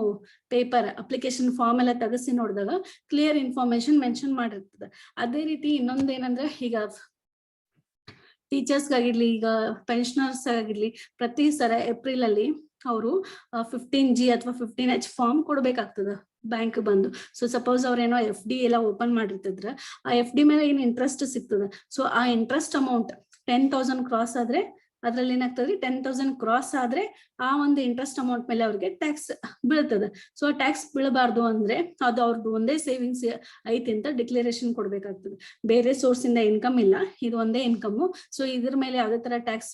ಪೇಪರ್ ಅಪ್ಲಿಕೇಶನ್ ಫಾರ್ಮ್ ಎಲ್ಲ ತೆಗೆಸಿ ನೋಡಿದಾಗ ಕ್ಲಿಯರ್ ಇನ್ಫಾರ್ಮೇಶನ್ ಮೆನ್ಷನ್ ಮಾಡಿರ್ತದೆ. ಅದೇ ರೀತಿ ಇನ್ನೊಂದೇನಂದ್ರೆ, ಈಗ ಟೀಚರ್ಸ್ ಆಗಿರ್ಲಿ, ಈಗ ಪೆನ್ಷನರ್ಸ್ ಆಗಿರ್ಲಿ, ಪ್ರತಿ ಸಲ ಏಪ್ರಿಲ್ ಅಲ್ಲಿ ಅವರು 15G ಅಥವಾ 15H ಫಾರ್ಮ್ ಕೊಡ್ಬೇಕಾಗ್ತದ ಬ್ಯಾಂಕ್ ಬಂದು. ಸೊ ಸಪೋಸ್ ಅವ್ರೇನೋ FD ಎಲ್ಲ ಓಪನ್ ಮಾಡಿರ್ತಿದ್ರ ಆ FD ಮೇಲೆ ಏನ್ ಇಂಟ್ರೆಸ್ಟ್ ಸಿಗ್ತದೆ. ಸೊ ಆ ಇಂಟ್ರೆಸ್ಟ್ ಅಮೌಂಟ್ 10,000 ಕ್ರಾಸ್ ಆದ್ರೆ ಅದ್ರಲ್ಲಿ ಏನಾಗ್ತದೆ, 10,000 ಕ್ರಾಸ್ ಆದ್ರೆ ಆ ಒಂದು ಇಂಟ್ರೆಸ್ಟ್ ಅಮೌಂಟ್ ಮೇಲೆ ಅವ್ರಿಗೆ ಟ್ಯಾಕ್ಸ್ ಬೀಳ್ತದೆ. ಸೊ ಟ್ಯಾಕ್ಸ್ ಬೀಳಬಾರ್ದು ಅಂದ್ರೆ ಅದು ಅವ್ರದ್ದು ಒಂದೇ ಸೇವಿಂಗ್ಸ್ ಐತಿ ಅಂತ ಡಿಕ್ಲರೇಷನ್ ಕೊಡ್ಬೇಕಾಗ್ತದೆ. ಬೇರೆ ಸೋರ್ಸ್ ಇಂದ ಇನ್ಕಮ್ ಇಲ್ಲ, ಇದು ಒಂದೇ ಇನ್ಕಮ್. ಸೊ ಇದ್ರ ಮೇಲೆ ಯಾವ್ದೇ ತರ ಟ್ಯಾಕ್ಸ್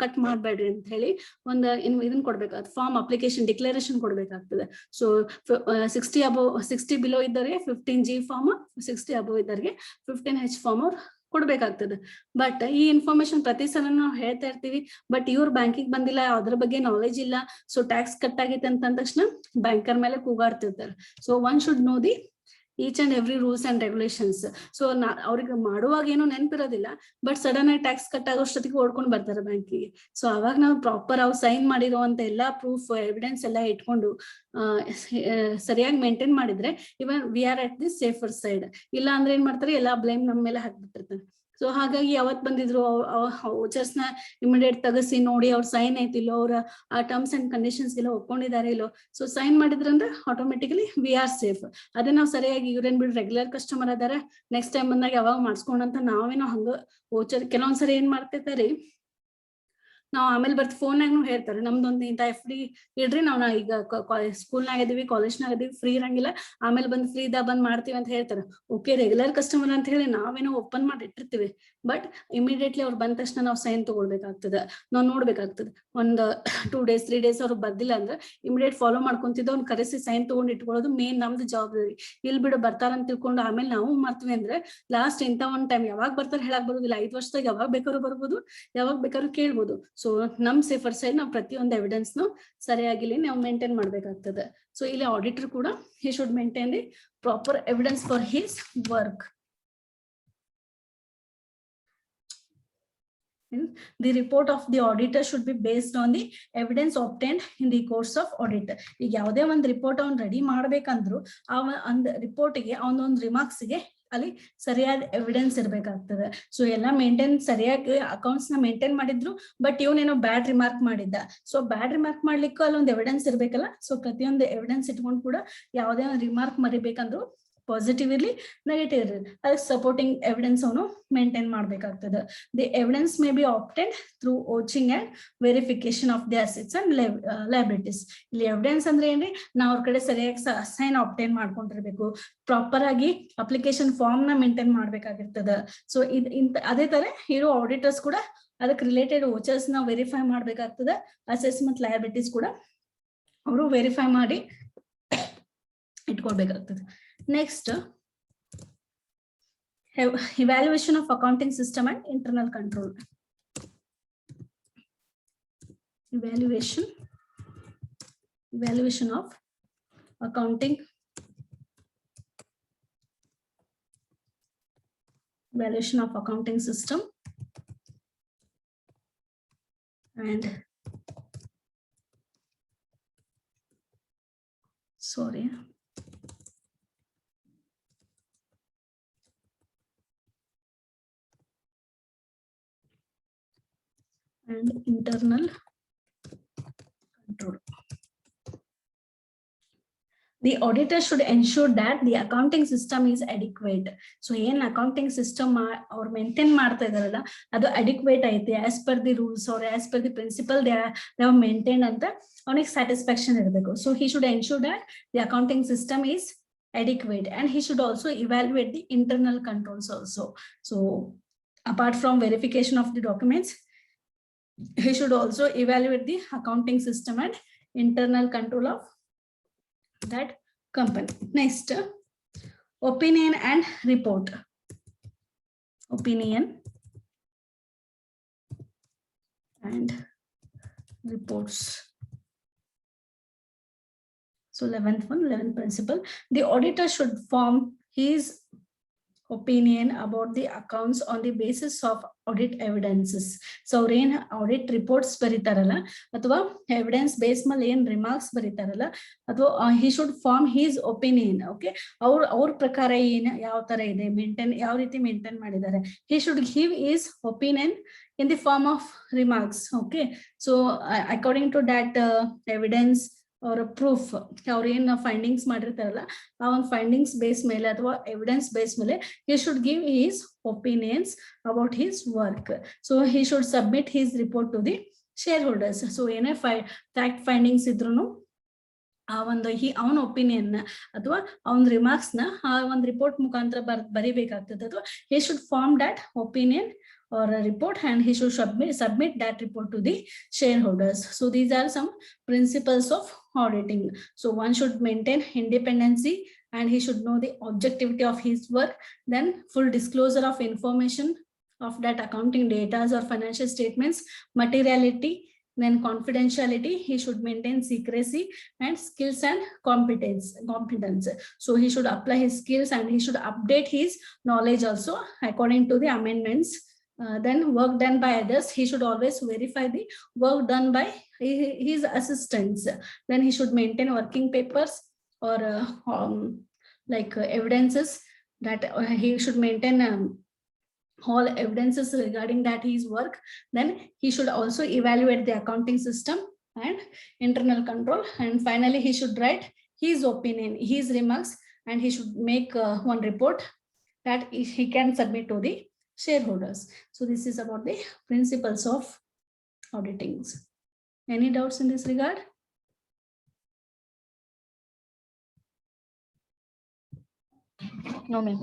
ಕಟ್ ಮಾಡ್ಬೇಡ್ರಿ ಅಂತ ಹೇಳಿ ಒಂದು ಇದನ್ನ ಕೊಡ್ಬೇಕಾಗ್ತದೆ, ಫಾರ್ಮ್ ಅಪ್ಲಿಕೇಶನ್ ಡಿಕ್ಲರೇಷನ್ ಕೊಡ್ಬೇಕಾಗ್ತದೆ. ಸೊ 60 ಬಿಲೋ ಇದ್ದವ್ರಿಗೆ 15G ಫಾರ್ಮ್, 60 ಅಬೋ ಇದ್ದವ್ರಿಗೆ 15H ಫಾರ್ಮ್ ಅವ್ರು ಕೊಡ್ಬೇಕಾಗ್ತದೆ. ಬಟ್ ಈ ಇನ್ಫಾರ್ಮೇಶನ್ ಪ್ರತಿ ಸಲ ನಾವು ಹೇಳ್ತಾ ಇರ್ತೀವಿ, ಬಟ್ ಇವ್ರ ಬ್ಯಾಂಕಿಗೆ ಬಂದಿಲ್ಲ, ಅದ್ರ ಬಗ್ಗೆ ನಾಲೆಜ್ ಇಲ್ಲ. ಸೊ ಟ್ಯಾಕ್ಸ್ ಕಟ್ ಆಗೈತೆ ಅಂತ ಅಂದ ತಕ್ಷಣ ಬ್ಯಾಂಕರ್ ಮೇಲೆ ಕೂಗಾಡ್ತಿರ್ತಾರೆ. So one should know the each and every rules and regulations. So ಅವ್ರಿಗೆ ಮಾಡುವಾಗ ಏನೋ ನೆನಪಿರೋದಿಲ್ಲ, ಬಟ್ ಸಡನ್ ಆಗಿ ಟ್ಯಾಕ್ಸ್ ಕಟ್ ಆಗೋಷ್ಟೊತ್ತಿಗೆ ಓಡ್ಕೊಂಡು ಬರ್ತಾರೆ ಬ್ಯಾಂಕಿಗೆ. ಸೊ ಅವಾಗ ನಾವು ಪ್ರಾಪರ್ ಅವ್ರು ಸೈನ್ ಮಾಡಿರುವಂತ ಎಲ್ಲಾ ಪ್ರೂಫ್ ಎವಿಡೆನ್ಸ್ ಎಲ್ಲ ಇಟ್ಕೊಂಡು ಸರಿಯಾಗಿ ಮೇಂಟೈನ್ ಮಾಡಿದ್ರೆ ಇವನ್ we are at the safer side. ಇಲ್ಲ ಅಂದ್ರೆ ಏನ್ ಮಾಡ್ತಾರೆ, ಎಲ್ಲಾ ಬ್ಲೇಮ್ ನಮ್ಮ ಮೇಲೆ ಹಾಕ್ಬಿಟ್ಟಿರ್ತಾರೆ. ಸೊ ಹಾಗಾಗಿ ಯಾವತ್ ಬಂದಿದ್ರು ವೋಚರ್ಸ್ ನ ಇಮಿಡಿಯೇಟ್ ತೆಗೆಸಿ ನೋಡಿ ಅವ್ರ ಸೈನ್ ಐತಿಲ್ಲೋ, ಅವ್ರ ಆ ಟರ್ಮ್ಸ್ ಅಂಡ್ ಕಂಡೀಷನ್ಸ್ ಎಲ್ಲ ಒಪ್ಕೊಂಡಿದ್ದಾರೆ ಇಲ್ಲೋ. ಸೊ ಸೈನ್ ಮಾಡಿದ್ರಂದ್ರೆ ಆಟೋಮೆಟಿಕಲಿ ವಿ ಆರ್ ಸೇಫ್. ಅದೇ ನಾವು ಸರಿಯಾಗಿ ಇವ್ರೇನ್ ಬಿಡ್ ರೆಗ್ಯುಲರ್ ಕಸ್ಟಮರ್ ಅದಾರ, ನೆಕ್ಸ್ಟ್ ಟೈಮ್ ಬಂದಾಗ ಯಾವಾಗ ಮಾಡ್ಸ್ಕೊಂಡಂತ ನಾವೇನೋ ಹಂಗ ವೋಚರ್ ಕೆಲವೊಂದ್ಸರಿ ಏನ್ ಮಾಡ್ತಿರ್ತಾರೆ, ನಾವು ಆಮೇಲೆ ಬರ್ತೀವಿ ಫೋನ್ನಾಗೂ ಹೇಳ್ತಾರೆ, ನಮ್ದೊಂದು ಇಂಥ FD ಇಡ್ರಿ, ನಾವು ಈಗ ಸ್ಕೂಲ್ನಾಗ ಇದೀವಿ, ಕಾಲೇಜ್ನಾಗ ಇದೀವಿ, ಫ್ರೀ ಇರಂಗಿಲ್ಲ, ಆಮೇಲೆ ಬಂದು ಫ್ರೀ ಬಂದ್ ಮಾಡ್ತೀವಿ ಅಂತ ಹೇಳ್ತಾರೆ. ಓಕೆ, ರೆಗ್ಯುಲರ್ ಕಸ್ಟಮರ್ ಅಂತ ಹೇಳಿ ನಾವೇನೋ ಓಪನ್ ಮಾಡಿ ಇಟ್ಟಿರ್ತೀವಿ, ಬಟ್ ಇಮಿಡಿಯೇಟ್ಲಿ ಅವ್ರು ಬಂದ ತಕ್ಷಣ ನಾವು ಸೈನ್ ತಗೊಳ್ಬೇಕಾಗ್ತದೆ, ನಾವು ನೋಡ್ಬೇಕಾಗ್ತದೆ. ಒಂದು 2 days 3 days ಅವ್ರು ಬರ್ದಿಲ್ಲ ಅಂದ್ರೆ ಇಮಿಡಿಯೇಟ್ ಫಾಲೋ ಮಾಡ್ಕೊಂತಿದ್ದು ಅವ್ನು ಕರೆಸಿ ಸೈನ್ ತಗೊಂಡು ಇಟ್ಕೊಳ್ಳೋದು ಮೇನ್ ನಮ್ದು ಜವಾಬ್ದಾರಿ. ಇಲ್ಲಿ ಬಿಡು ಬರ್ತಾರಂತ ತಿಳ್ಕೊಂಡು ಆಮೇಲೆ ನಾವು ಮಾಡ್ತೀವಿ ಅಂದ್ರೆ ಲಾಸ್ಟ್ ಇಂಥ ಒಂದ್ ಟೈಮ್ ಯಾವಾಗ ಬರ್ತಾರೆ ಹೇಳಕ್ ಬರೋದಿಲ್ಲ. 5 ವರ್ಷದಾಗ ಯಾವಾಗ ಬೇಕಾದ್ರೂ ಬರ್ಬೋದು, ಯಾವಾಗ ಬೇಕಾದ್ರೂ ಕೇಳ್ಬೋದು. ಸೊ ನಮ್ ಸೇಫರ್ ಸೈಡ್ ನಾವು ಪ್ರತಿಯೊಂದು ಎವಿಡೆನ್ಸ್ ಸರಿಯಾಗಿ ನಾವು ಮೇಂಟೈನ್ ಮಾಡ್ಬೇಕಾಗ್ತದೆ. ಸೊ ಇಲ್ಲಿ ಆಡಿಟರ್ ಕೂಡ he should maintain the proper evidence for his work. The report of the auditor should be based on the evidence obtained in the course of audit. ಈಗ ಯಾವುದೇ ಒಂದು ರಿಪೋರ್ಟ್ ಅವ್ನು ready ಮಾಡ್ಬೇಕಂದ್ರು ರಿಪೋರ್ಟ್ಗೆ ಅವನೊಂದು ರಿಮಾರ್ಕ್ಸ್ಗೆ ಅಲ್ಲಿ ಸರಿಯಾದ ಎವಿಡೆನ್ಸ್ ಇರ್ಬೇಕಾಗ್ತದೆ. ಸೊ ಎಲ್ಲ ಮೇಂಟೈನ್ ಸರಿಯಾಗಿ ಅಕೌಂಟ್ಸ್ ನ ಮೇಂಟೈನ್ ಮಾಡಿದ್ರು, ಬಟ್ ಇವನೇನೋ ಬ್ಯಾಡ್ ರಿಮಾರ್ಕ್ ಮಾಡಿದ್ದ. ಸೊ ಬ್ಯಾಡ್ ರಿಮಾರ್ಕ್ ಮಾಡ್ಲಿಕ್ಕೂ ಅಲ್ಲೊಂದು ಎವಿಡೆನ್ಸ್ ಇರ್ಬೇಕಲ್ಲ. ಸೊ ಪ್ರತಿಯೊಂದು ಎವಿಡೆನ್ಸ್ ಇಟ್ಕೊಂಡು ಕೂಡ ಯಾವುದೇ ಒಂದು ರಿಮಾರ್ಕ್ ಮರಿಬೇಕಂದ್ರು ಪಾಸಿಟಿವ್ ಇರ್ಲಿ ನೆಗೆಟಿವ್ ಇರಲಿ ಅದಕ್ಕೆ ಸಪೋರ್ಟಿಂಗ್ ಎವಿಡೆನ್ಸ್ ಅವನು ಮೇಂಟೈನ್ ಮಾಡ್ಬೇಕಾಗ್ತದೆ. The evidence may be obtain through vouching and verification of the assets and liabilities. ಇಲ್ಲಿ ಎವಿಡೆನ್ಸ್ ಅಂದ್ರೆ ಏನ್ರಿ, ನಾವು ಅವ್ರ ಕಡೆ ಸರಿಯಾಗಿ ಸೈನ್ ಆಬ್ಟೈನ್ ಮಾಡ್ಕೊಂಡಿರ್ಬೇಕು, ಪ್ರಾಪರ್ ಆಗಿ ಅಪ್ಲಿಕೇಶನ್ ಫಾರ್ಮ್ ನ ಮೇಂಟೈನ್ ಮಾಡ್ಬೇಕಾಗಿರ್ತದ. ಸೊ ಅದೇ ತರ ಇರೋ ಆಡಿಟರ್ಸ್ ಕೂಡ ಅದಕ್ಕೆ ರಿಲೇಟೆಡ್ ವೋಚರ್ಸ್ ನ ವೆರಿಫೈ ಮಾಡ್ಬೇಕಾಗ್ತದೆ. ಅಸೆಟ್ಸ್ ಮತ್ತು ಲಯಬಿಲಿಟೀಸ್ ಕೂಡ ಅವರು ವೆರಿಫೈ ಮಾಡಿ ಇಟ್ಕೊಳ್ಬೇಕಾಗ್ತದೆ. Next, evaluation of accounting system and internal control. Evaluation of accounting, evaluation of accounting system and and internal control. The auditor should ensure that the accounting system is adequate. So ಏನ್ accounting system ಅವ್ರು maintain ಮಾಡ್ತಾ ಇದಾರಲ್ಲ ಅದು adequate ಐತೆ, as per the rules or as per the principle they have maintained ಅಂತ ಅವನಿಗೆ satisfaction ಇರಬೇಕು. So he should ensure that the accounting system is adequate and he should also evaluate the internal controls also. So apart from verification of the documents, he should also evaluate the accounting system and internal control of that company. Next, opinion and report. Opinion and reports. So 11th principle, the auditor should form his opinion about the accounts on the basis of audit evidences. So rain audit reports baritaralla athwa evidence base mal ಏನ್ remarks baritaralla ಅಥವಾ he should form his opinion. Okay, ಅವ್ರ ಪ್ರಕಾರ ಏನು ಯಾವ ತರ ಇದೆ maintain, ಯಾವ ರೀತಿ ಮೇಂಟೈನ್ ಮಾಡಿದ್ದಾರೆ, he should give his opinion in the form of remarks. Okay, so according to that evidence or a proof ಅವ್ರು ಏನ್ ಫೈಂಡಿಂಗ್ಸ್ ಮಾಡಿರ್ತಾರಲ್ಲ ಆ ಒಂದು ಫೈಂಡಿಂಗ್ಸ್ ಬೇಸ್ ಮೇಲೆ ಅಥವಾ ಎವಿಡೆನ್ಸ್ ಬೇಸ್ ಮೇಲೆ he should give his opinions about his work. So he should submit his report to the shareholders. So ಏನೇ fact findings ಇದ್ರೂ ಆ ಒಂದು ಅವನ ಒಪಿನಿಯನ್ ಅಥವಾ ಅವನ ರಿಮಾರ್ಕ್ಸ್ ನ ಆ ಒಂದು ರಿಪೋರ್ಟ್ ಮುಖಾಂತರ ಬರಿಬೇಕಾಗ್ತದೆ. ಅಥವಾ he should form that opinion or a report and he should submit that report to the shareholders. So these are some principles of auditing. So one should maintain independency and he should know the objectivity of his work, then full disclosure of information of that accounting data or financial statements, materiality, then confidentiality, he should maintain secrecy, and skills and competence. So he should apply his skills and he should update his knowledge also according to the amendments. Then work done by others, he should always verify the work done by his assistants. Then he should maintain working papers or evidences that he should maintain all evidences regarding that his work. Then he should also evaluate the accounting system and internal control, and finally he should write his opinion, his remarks, and he should make one report that he can submit to the shareholders. So this is about the principles of auditing. Any doubts in this regard? No, ma'am.